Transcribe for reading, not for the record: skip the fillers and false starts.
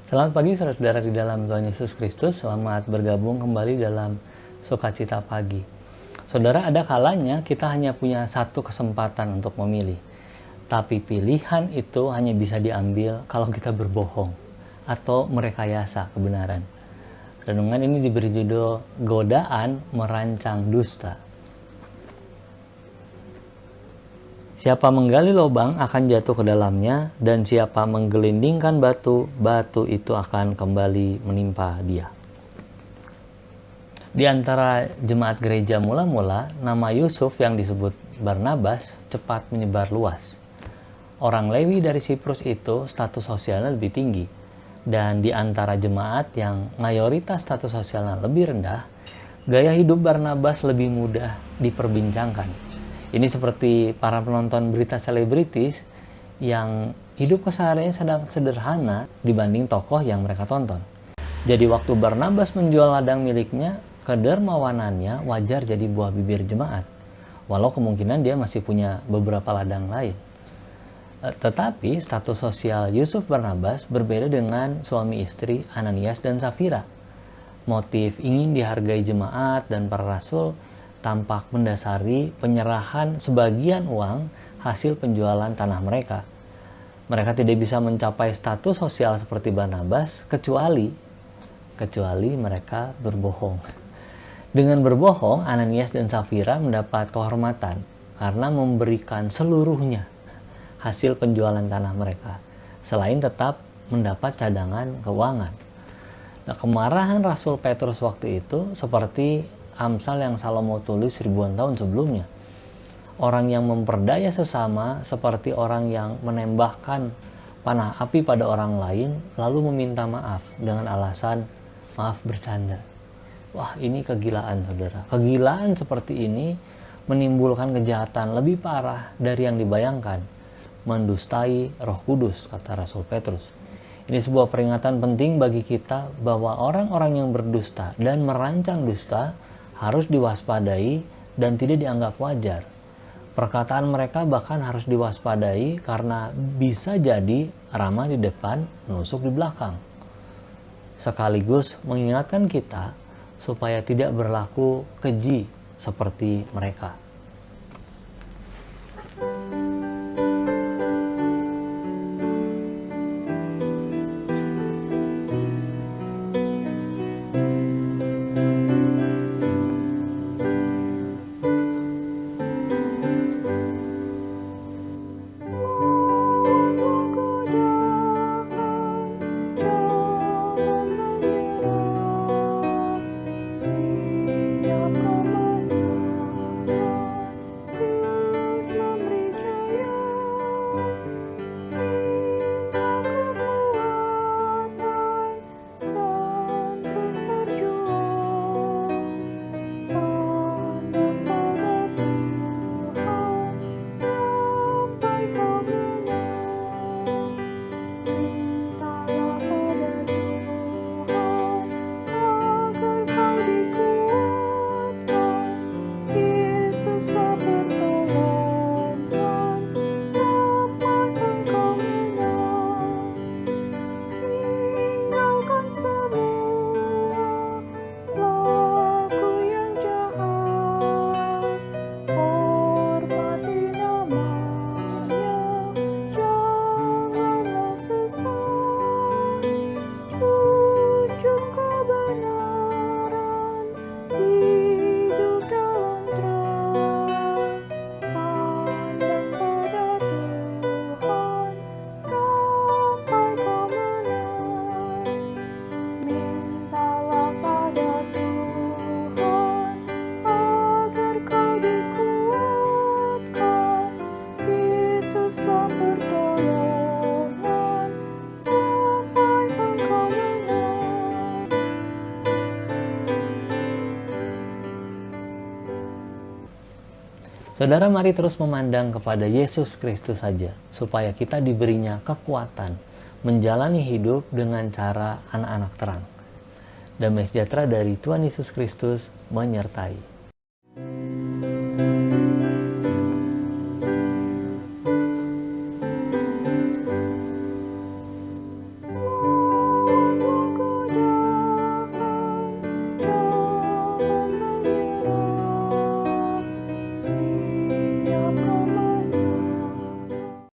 Selamat pagi saudara-saudara di dalam Tuhan Yesus Kristus. Selamat bergabung kembali dalam Sukacita Pagi. Saudara, ada kalanya kita hanya punya satu kesempatan untuk memilih. Tapi pilihan itu hanya bisa diambil kalau kita berbohong atau merekayasa kebenaran. Renungan ini diberi judul Godaan Merancang Dusta. Siapa menggali lubang akan jatuh ke dalamnya, dan siapa menggelindingkan batu, batu itu akan kembali menimpa dia. Di antara jemaat gereja mula-mula, nama Yusuf yang disebut Barnabas cepat menyebar luas. Orang Lewi dari Siprus itu status sosialnya lebih tinggi, dan di antara jemaat yang mayoritas status sosialnya lebih rendah, gaya hidup Barnabas lebih mudah diperbincangkan. Ini seperti para penonton berita selebritis yang hidup kesehariannya sedang sederhana dibanding tokoh yang mereka tonton. Jadi waktu Barnabas menjual ladang miliknya, kedermawanannya wajar jadi buah bibir jemaat. Walau kemungkinan dia masih punya beberapa ladang lain. Tetapi status sosial Yusuf Barnabas berbeda dengan suami istri Ananias dan Safira. Motif ingin dihargai jemaat dan para rasul tampak mendasari penyerahan sebagian uang hasil penjualan tanah mereka. Mereka tidak bisa mencapai status sosial seperti Barnabas kecuali mereka berbohong. Dengan berbohong, Ananias dan Safira mendapat kehormatan karena memberikan seluruhnya hasil penjualan tanah mereka, selain tetap mendapat cadangan keuangan. Nah, kemarahan Rasul Petrus waktu itu seperti Amsal yang Salomo tulis ribuan tahun sebelumnya. Orang yang memperdaya sesama seperti orang yang menembakkan panah api pada orang lain lalu meminta maaf dengan alasan maaf bercanda. Wah, ini kegilaan, saudara. Kegilaan seperti ini menimbulkan kejahatan lebih parah dari yang dibayangkan. Mendustai Roh Kudus, kata Rasul Petrus. Ini sebuah peringatan penting bagi kita bahwa orang-orang yang berdusta dan merancang dusta harus diwaspadai dan tidak dianggap wajar. Perkataan mereka bahkan harus diwaspadai karena bisa jadi ramah di depan, menusuk di belakang. Sekaligus mengingatkan kita supaya tidak berlaku keji seperti mereka. Saudara, mari terus memandang kepada Yesus Kristus saja, supaya kita diberinya kekuatan menjalani hidup dengan cara anak-anak terang. Damai sejahtera dari Tuhan Yesus Kristus menyertai.